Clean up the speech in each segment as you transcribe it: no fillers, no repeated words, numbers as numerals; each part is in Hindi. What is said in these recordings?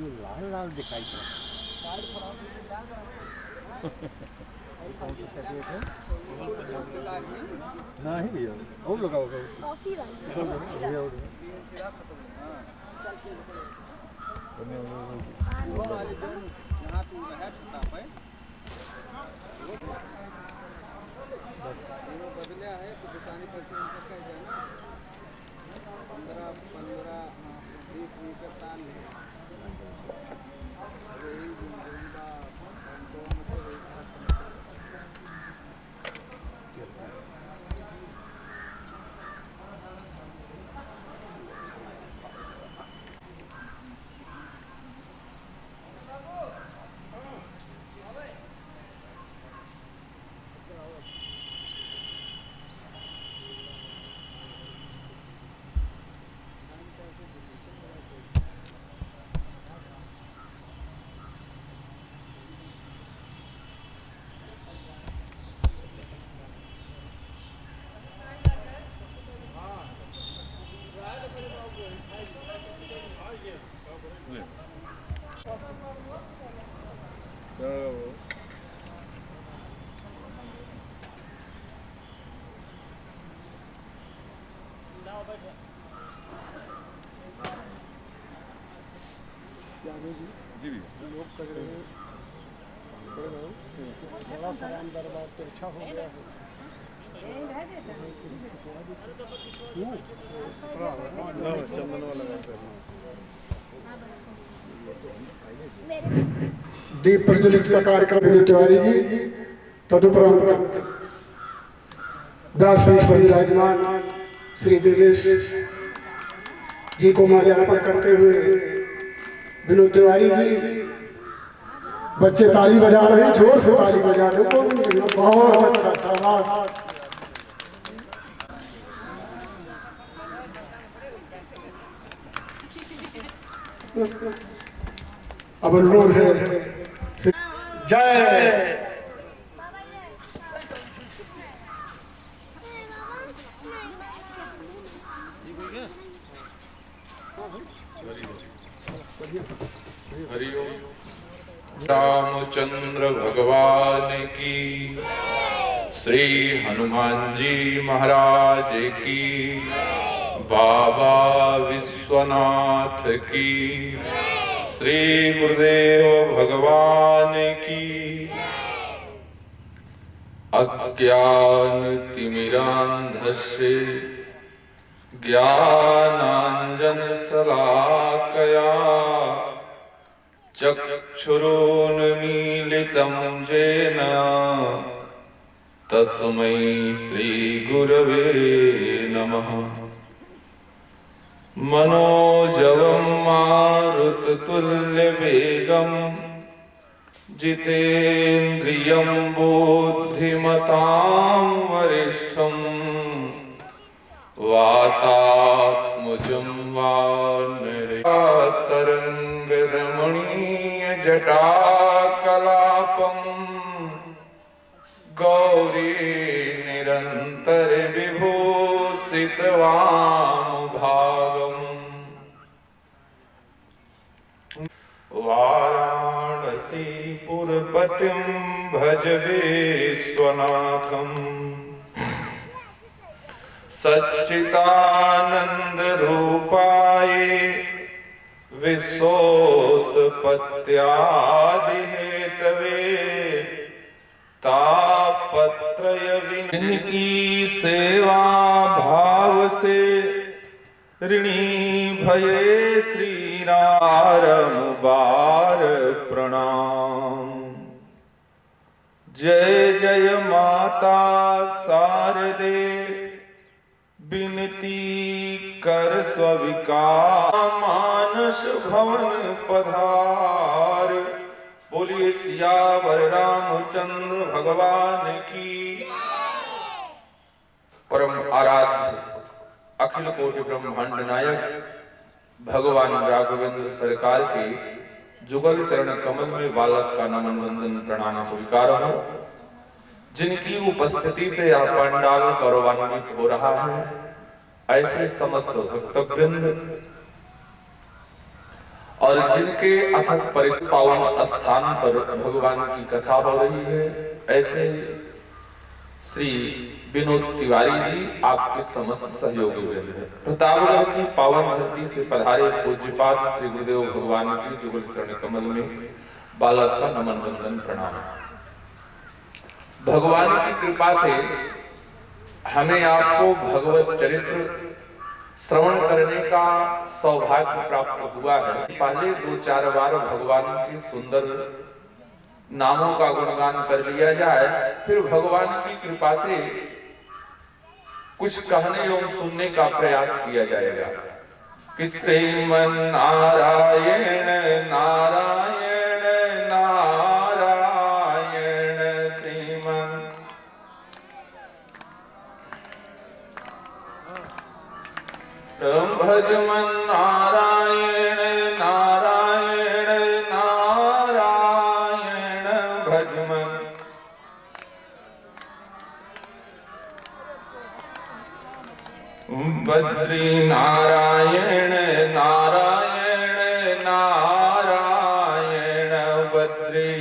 जो लाल लाल दिखाई पड़ा कौन सी चॉकलेट है? नहीं भैया और लगाओ कॉफी वाली यहाँ तू है छोटा पे बदले है तो दुकानी पर से उनका कह जाना 15-20 मीटर तान है वही जिंदा तो मतलब जी लोग कर रहे हैं बड़ा सामान दरबार पे अच्छा हो गया है चंदन वाला दीप प्रज्वलित का कार्यक्रम विनोद तिवारी जी तदुपरांत दास पर विराजमान श्री देवेश जी को माल्यार्पण करते हुए विनोद तिवारी जी बच्चे ताली बजा रहे हैं जोर से ताली बजा रहे हैं बहुत अच्छा शाबाश अब अनुरोध है जय हरिओम रामचंद्र भगवान की श्री हनुमान जी महाराज की बाबा विश्वनाथ की श्री गुरुदेव भगवान की अज्ञान तिमिरांधस्य ज्ञानांजन शलाकया चक्षुरुन्मीलितं येन तस्मै श्री गुरवे नमः। मनोजवं मारुततुल्यवेगं जितेन्द्रियं बुद्धिमतां वरिष्ठं वातात्मजं वानरतरङ्गरमणीयजटाकलापं गौरी निरन्तर विभूषितवामभागम् वाराणसीपुरपतिं भज विश्वनाथम् सच्चिदानन्दरूपाय विश्वोत्पत्त्यादिहेतवे तापत्रय विनकी सेवा भाव से ऋणी भये श्री बार प्रणाम। जय जय माता शारदे बिनती कर स्वीकार मानस भवन पधार। बोलिए सियावर रामचंद्र भगवान की। परम आराध्य अखिल कोटि ब्रह्मांड नायक भगवान राघवेंद्र सरकार के जुगल चरण कमल में बालक का नमन वंदन प्रणाम स्वीकार हो। जिनकी उपस्थिति से यह पंडाल गौरवान्वित हो रहा है, ऐसे समस्त भक्तवृंद और जिनके अथक परिश्रम पावन स्थान पर भगवान की कथा हो रही है, ऐसे श्री विनोद तिवारी जी आपके समस्त सहयोगी वृंद हैं। प्रतापगढ़ की पावन धरती से पधारे पूज्यपाद श्री गुरुदेव भगवान की जुगल चरण कमल में बालक का नमन वंदन प्रणाम। भगवान की कृपा से हमें आपको भगवत चरित्र श्रवण करने का सौभाग्य प्राप्त हुआ है। पहले 2-4 बार भगवान के सुंदर नामों का गुणगान कर लिया जाए, फिर भगवान की कृपा से कुछ कहने एवं सुनने का प्रयास किया जाएगा कि श्रीमन नारायण नारायण नारायण श्रीमन भजमन नारायण नारायण नारायण भजमन बद्री नारायण नारायण नारायण बद्री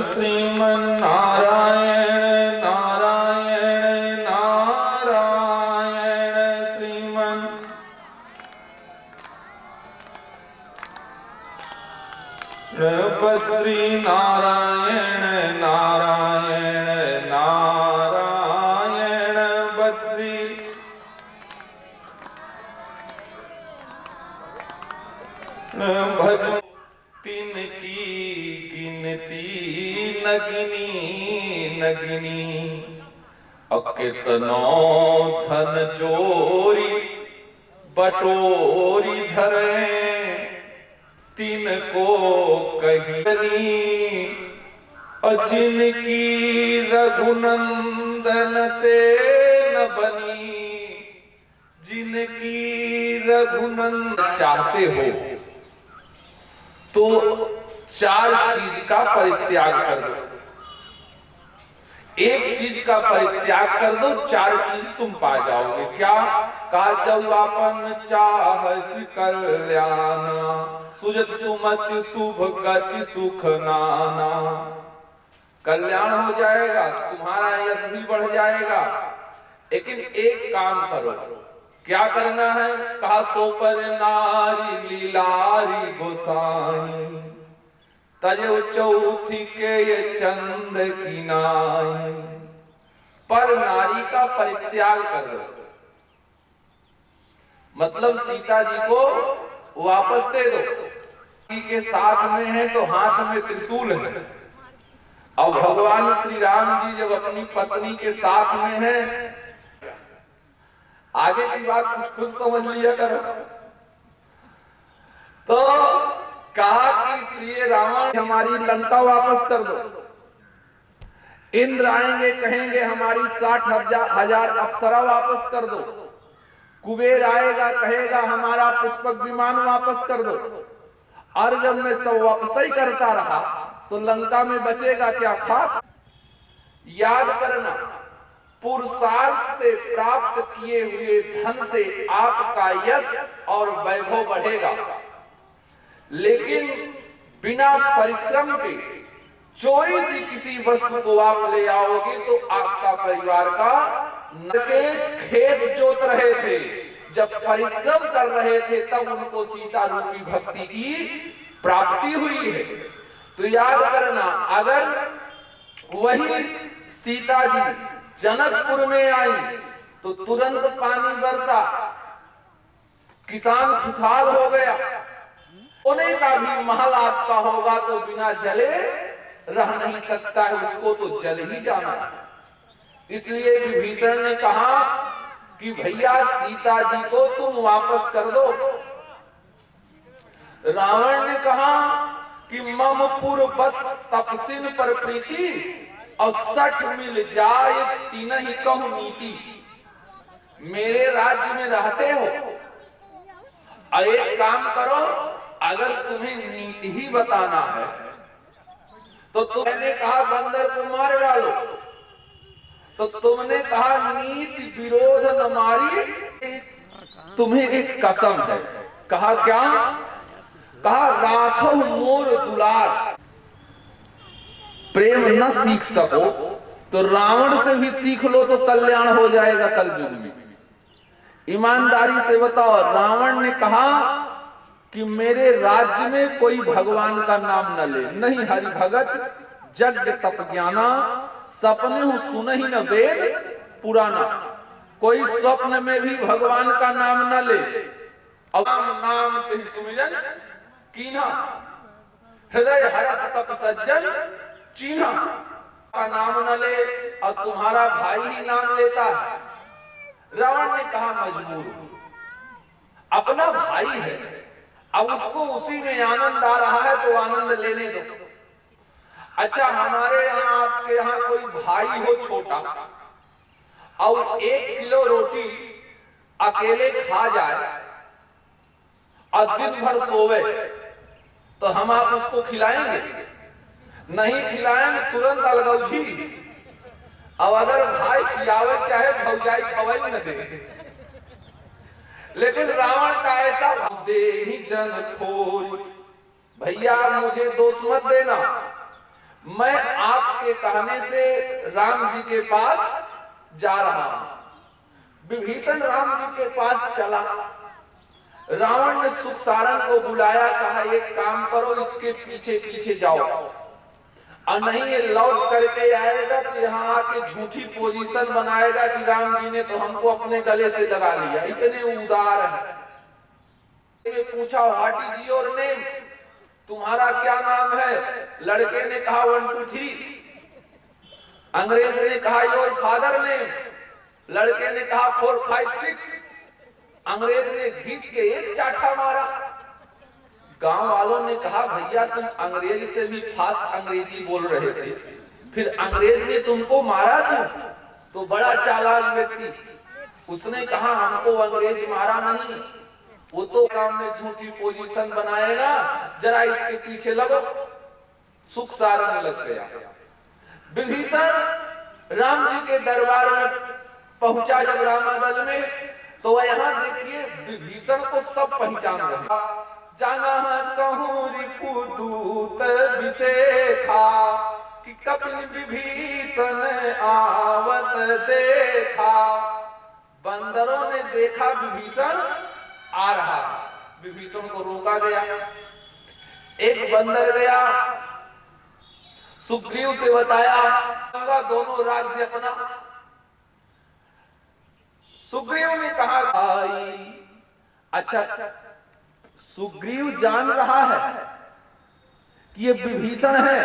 श्रीमन नारायण नारायण नारायण श्रीमन बद्री नारायण नारायण नारायण बद्री भज तिनकी गिनती नगिनी नगिनी अकितनो धन चोरी बटोरी धरे तिनको कही जिनकी रघुनंदन से न बनी जिनकी रघुनंदन चाहते हो तो 4 चीज का परित्याग कर दो। एक चीज का परित्याग कर दो, 4 चीज तुम पा जाओगे। क्या? काचौआपन चाहस कल्याण सुजत सुमति शुभ गति सुख नाना। कल्याण हो जाएगा, तुम्हारा यश भी बढ़ जाएगा, लेकिन एक काम करो। क्या करना है? कहा सो पर नारी लीलारी गोसाई तजे चौथी के ये चंद की नाई। पर नारी का परित्याग कर दो, मतलब सीता जी को वापस दे दो। के साथ में है तो हाथ में त्रिशूल है। अब भगवान श्री राम जी जब अपनी पत्नी के साथ में है, आगे की बात कुछ खुद समझ लिया करो। तो कहा कि इसलिए रावण हमारी लंका वापस कर दो। इंद्र आएंगे कहेंगे हमारी 60,000 अप्सरा वापस कर दो। कुबेर आएगा कहेगा हमारा पुष्पक विमान वापस कर दो। और जब मैं सब वापस ही करता रहा तो लंका में बचेगा क्या? खाक। याद करना, पुरुषार्थ से प्राप्त किए हुए धन से आपका यश और वैभव बढ़ेगा, लेकिन बिना परिश्रम के चोरी से किसी वस्तु को आप ले आओगे तो आपका परिवार का के खेत जोत रहे थे, जब परिश्रम कर रहे थे तब उनको सीता रूपी भक्ति की प्राप्ति हुई है। तो याद करना, अगर वही सीता जी जनकपुर में आई तो तुरंत पानी बरसा, किसान खुशहाल हो गया। सोने का भी महल आपका होगा तो बिना जले रह नहीं सकता है, उसको तो जल ही जाना है। इसलिए विभीषण ने कहा कि भैया सीता जी को तुम वापस कर दो। रावण ने कहा कि ममपुर बस तपसिन पर प्रीति और 60 मिल जाए तीन ही कहूं नीति। मेरे राज्य में रहते हो, एक काम करो, अगर तुम्हें नीति ही बताना है तो मैंने कहा बंदर को मार डालो, तो तुमने कहा नीति विरोध न मारी, तुम्हें एक कसम है। कहा क्या? कहा राखो मोर दुलार। प्रेम न सीख सको तो रावण से भी सीख लो तो कल्याण हो जाएगा कल युग में। ईमानदारी से बताओ, रावण ने कहा कि मेरे राज्य में कोई भगवान का नाम न ले, नहीं हरि भगत जग तप ज्ञाना, सपने हूं सुन ही न वेद पुराना। कोई स्वप्न में भी भगवान का नाम न ले, और नाम के सुमिरन कीन्हा, हृदय हरस कप सज्जन चीन्हा। का नाम न ले और तुम्हारा भाई ही नाम लेता है। रावण ने कहा मजबूर हूं, अपना भाई है, अब उसको उसी में आनंद आ रहा है तो आनंद लेने दो। अच्छा, हमारे यहाँ आपके यहाँ कोई भाई हो छोटा और 1 किलो रोटी अकेले खा जाए और दिन भर सोवे, तो हम आप उसको खिलाएंगे? नहीं खिलाएंगे, तुरंत अलगौजी। और अगर भाई खिलावे चाहे भौजाई खवाई न दे। लेकिन रावण का ऐसा दे ही जन खोर, भैया मुझे दोष मत देना, मैं आपके कहने से राम जी के पास जा रहा हूं। विभीषण राम जी के पास चला। रावण ने सुख सारंग को बुलाया, कहा एक काम करो, इसके पीछे पीछे जाओ, और नहीं ये लौट करके आएगा तो यहाँ आके झूठी पोजीशन बनाएगा कि राम जी ने तो हमको अपने गले से लगा लिया। इतने उदार है। पूछा व्हाट इज योर नेम, तुम्हारा क्या नाम है? लड़के ने कहा 1 2 3। अंग्रेज ने कहा योर फादर नेम, लड़के ने कहा 4 5 6। अंग्रेज ने खींच के एक चाटा मारा। गांव वालों ने कहा भैया तुम अंग्रेज से भी फास्ट अंग्रेजी बोल रहे थे, फिर अंग्रेज ने तुमको मारा क्यों? तो बड़ा चालाक व्यक्ति, उसने कहा हमको अंग्रेज मारा नहीं, वो तो सामने झूठी पोजीशन बनाएगा, जरा इसके पीछे लगो। सुख सारंग लग गया। विभीषण राम जी के दरबार में पहुंचा जब रामादल में, तो वह यहाँ देखिए विभीषण को सब पहचान रहे। जाना कहूं रिपुदूत विशेखा, कि कपिल विभीषण आवत देखा। बंदरों ने देखा विभीषण आ रहा, विभीषण को रोका गया। एक बंदर गया, सुग्रीव से बताया दोनों राज्य अपना। सुग्रीव ने कहा भाई, अच्छा सुग्रीव जान रहा है कि ये विभीषण है,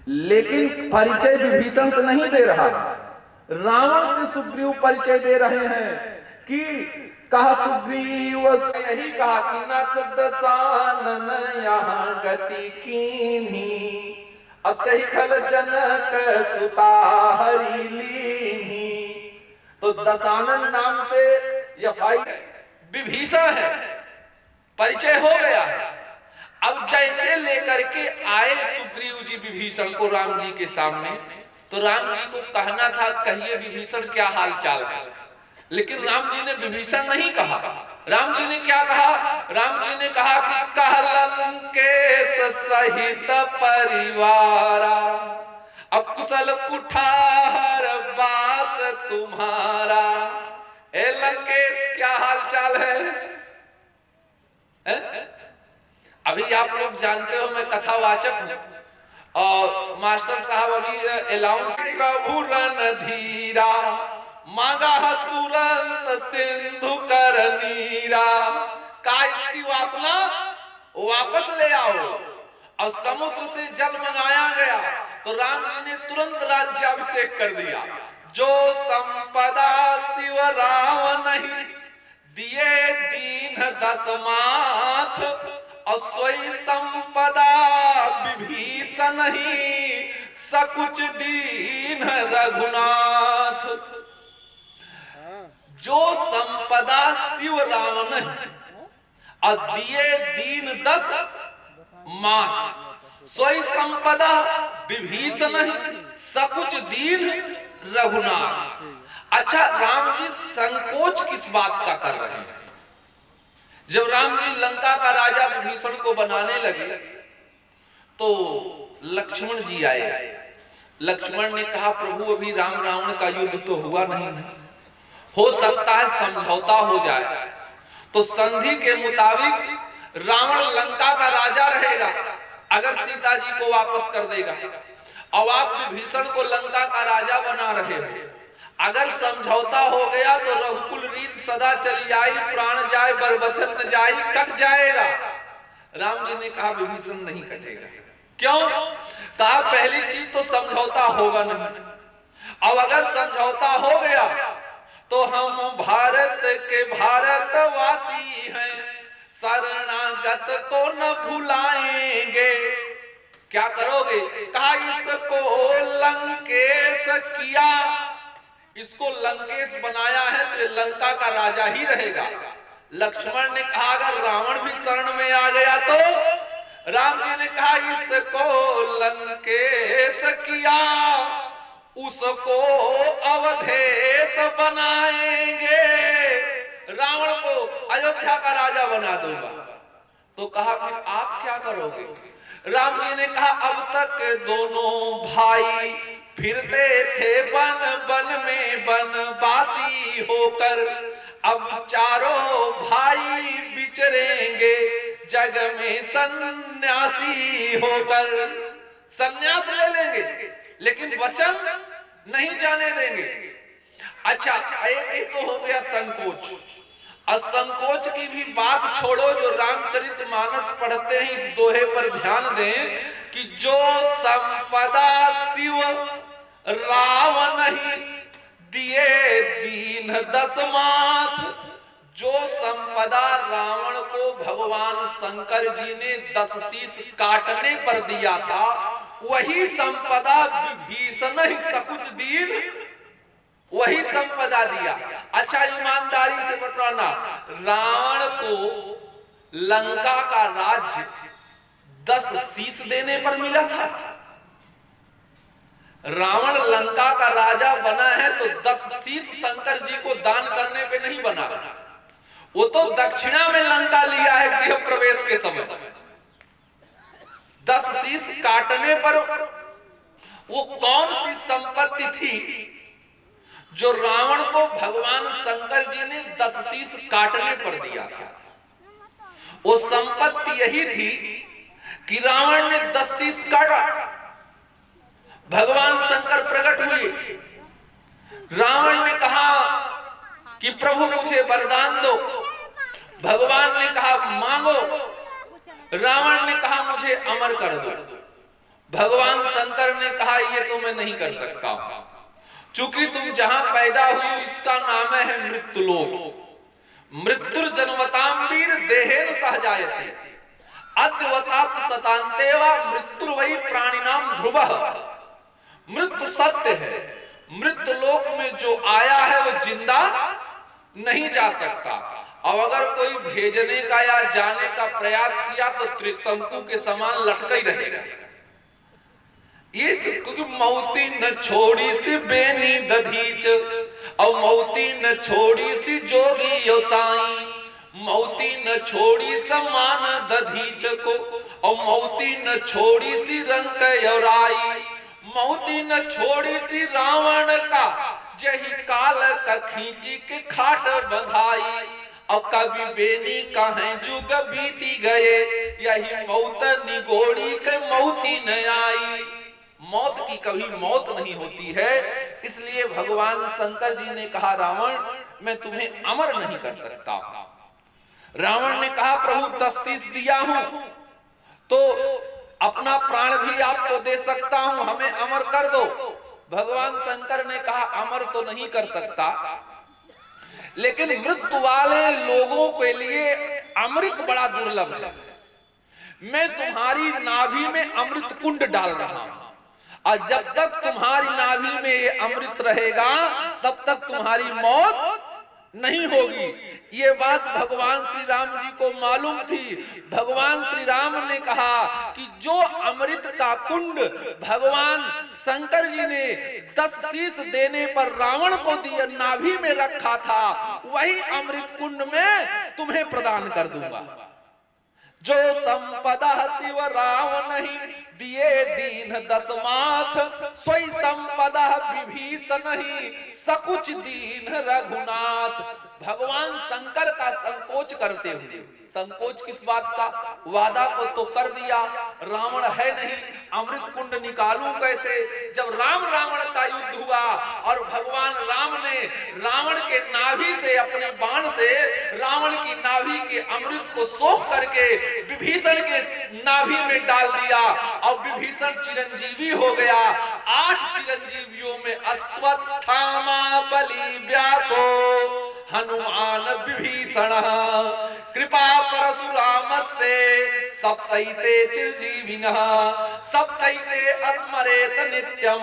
लेकिन परिचय विभीषण से नहीं दे रहा है। रावण से सुग्रीव परिचय दे रहे हैं कि कहा सुग्रीव, यही कहा कि न दसानन यहाँ गति कीन्ही, अतहि खल जनक सुता हरि लीन्ही। तो दसानन नाम से यह भाई विभीषण है, परिचय हो गया है। अब जैसे लेकर के आए सुग्रीव जी विभीषण को राम जी के सामने, तो राम जी को कहना था कहिए विभीषण क्या हाल चाल है, लेकिन राम जी ने विभीषण नहीं कहा। राम जी ने क्या कहा? राम जी ने कहा कि कहलंकेश सहित परिवारा, अकुशल कुठार बास तुम्हारा। ए लंकेश क्या हाल चाल है? अभी आप लोग जानते हो मैं कथावाचक हूं, और मास्टर साहब अभी अलाउंस प्रभु रणधीरा, मांगा तुरंत सिंधु कर नीरा। का इसकी वासना वापस ले आओ। और समुद्र से जल मंगाया गया तो राम जी ने तुरंत राज्याभिषेक कर दिया। जो संपदा शिव राम नहीं, दिए दीन दसमाथ, और सोई संपदा विभीषण ही, सकुच दीन रघुनाथ। जो संपदा शिव राम नहीं और दिए दीन दस माथ, सोई संपदा विभीषण ही, सकुच दीन रघुनाथ। अच्छा, राम जी संकोच किस बात का कर रहे हैं? जब राम जी लंका का राजा विभीषण को बनाने लगे तो लक्ष्मण जी आए। लक्ष्मण ने कहा, प्रभु अभी राम रावण का युद्ध तो हुआ नहीं है, हो सकता है समझौता हो जाए। तो संधि के मुताबिक रावण लंका का राजा रहेगा अगर सीता जी को वापस कर देगा, और आप विभीषण को लंका का राजा बना रहे हो। अगर समझौता हो गया तो रघुकुल रीत सदा चली आई, प्राण जाए बर वचन न जाए, कट जाएगा। राम जी ने कहा, विभीषण नहीं कटेगा। क्यों? कहा, पहली चीज तो समझौता होगा नहीं, और अगर समझौता हो गया तो हम भारत के भारतवासी हैं, शरणागत को न भुलाएंगे। क्या करोगे? कहा, इसको लंकेश किया, इसको लंकेश बनाया है तो लंका का राजा ही रहेगा। लक्ष्मण ने कहा, अगर रावण भी शरण में आ गया तो? राम जी ने कहा, इसको लंकेश किया, उसको अवधेश बनाएंगे, रावण को अयोध्या का राजा बना दूंगा। तो कहा, फिर आप क्या करोगे? राम जी ने कहा, अब तक दोनों भाई फिरते थे बन बन में बनवासी होकर, अब चारों भाई विचरेंगे जग में सन्यासी होकर। सन्यास ले लेंगे लेकिन वचन नहीं जाने देंगे। अच्छा, एक तो हो गया संकोच। और संकोच की भी बात छोड़ो, जो रामचरितमानस पढ़ते हैं इस दोहे पर ध्यान दें कि जो संपदा शिव रावण ही दिए दीन दसमात, जो संपदा रावण को भगवान शंकर जी ने 10 शीश काटने पर दिया था, वही संपदा विभीषण ही सकुच दीन वही संपदा दिया। अच्छा, ईमानदारी से बतलाना, रावण को लंका का राज्य 10 शीश देने पर मिला था। रावण लंका का राजा बना है तो 10 शीश शंकर जी को दान करने पे नहीं बना, वो तो दक्षिणा में लंका लिया है गृह प्रवेश के समय। 10 शीश काटने पर वो कौन सी संपत्ति थी जो रावण को भगवान शंकर जी ने 10 शीश काटने पर दिया था? वो संपत्ति यही थी कि रावण ने 10 शीश काटा, भगवान शंकर प्रकट हुए। रावण ने कहा कि प्रभु मुझे वरदान दो, भगवान ने कहा मांगो। रावण ने कहा मुझे अमर कर दो, भगवान शंकर ने कहा ये तो मैं नहीं कर सकता, चूंकि तुम जहां पैदा हुई इसका नाम है मृत्युलोक। मृत्युर्जन्मताम वीर देहेन सहजायते अद्वतात् सतान्तेवा मृत्युर्वै प्राणिनाम ध्रुवः। मृत्यु सत्य है, मृत्यु लोक में जो आया है वो जिंदा नहीं जा सकता, और अगर कोई भेजने का या जाने का प्रयास किया तो त्रिशंकु के समान लटका ही रहेगा। ये क्योंकि मौती न छोड़ी सी बेनी दधीच, और मौती न छोड़ी सी जोगी यो साई, मौती न छोड़ी समान दधीच को, और मौती न छोड़ी सी रंग योराई, मौती न छोड़ी सी रावण का जही काल का खींची के खाट बंधाई, और कभी बेनी कहें जुग बीती गए, यही मौत निगोड़ी के मौती न आई। मौत की कभी मौत नहीं होती है, इसलिए भगवान शंकर जी ने कहा रावण मैं तुम्हें अमर नहीं कर सकता। रावण ने कहा प्रभु 10 शीश दिया हूं तो अपना प्राण भी आपको दे सकता हूं, हमें अमर कर दो। भगवान शंकर ने कहा अमर तो नहीं कर सकता, लेकिन मृत्यु वाले लोगों के लिए अमृत बड़ा दुर्लभ है। मैं तुम्हारी नाभि में अमृत कुंड डाल रहा हूं, और जब तक तुम्हारी नाभि में ये अमृत रहेगा तब तक तुम्हारी मौत नहीं होगी। ये बात भगवान श्री राम जी को मालूम थी। भगवान श्री राम ने कहा कि जो अमृत का कुंड भगवान शंकर जी ने 10 शीश देने पर रावण को दिया नाभि में रखा था, वही अमृत कुंड में तुम्हें प्रदान कर दूंगा। जो संपदा शिव राम नहीं दिए दीन 10 माथ, सोई संपदा विभीषण नहीं सकुच दीन रघुनाथ। भगवान शंकर का संकोच करते हुए, संकोच किस बात का, वादा को तो कर दिया, रावण है नहीं, अमृत कुंड निकालूं कैसे। जब राम रावण का युद्ध हुआ और भगवान राम ने रावण के नाभि से अपने बाण से रावण की नाभि के अमृत को सोख करके विभीषण के नाभि में डाल दिया और विभीषण चिरंजीवी हो गया। 8 चिरंजीवियों में अश्वत्थामा बलि व्यासो हनुमान विभीषण कृपा परशुराम से सप्तैते चिरजीविनः सप्तैते स्मरेत नित्यम।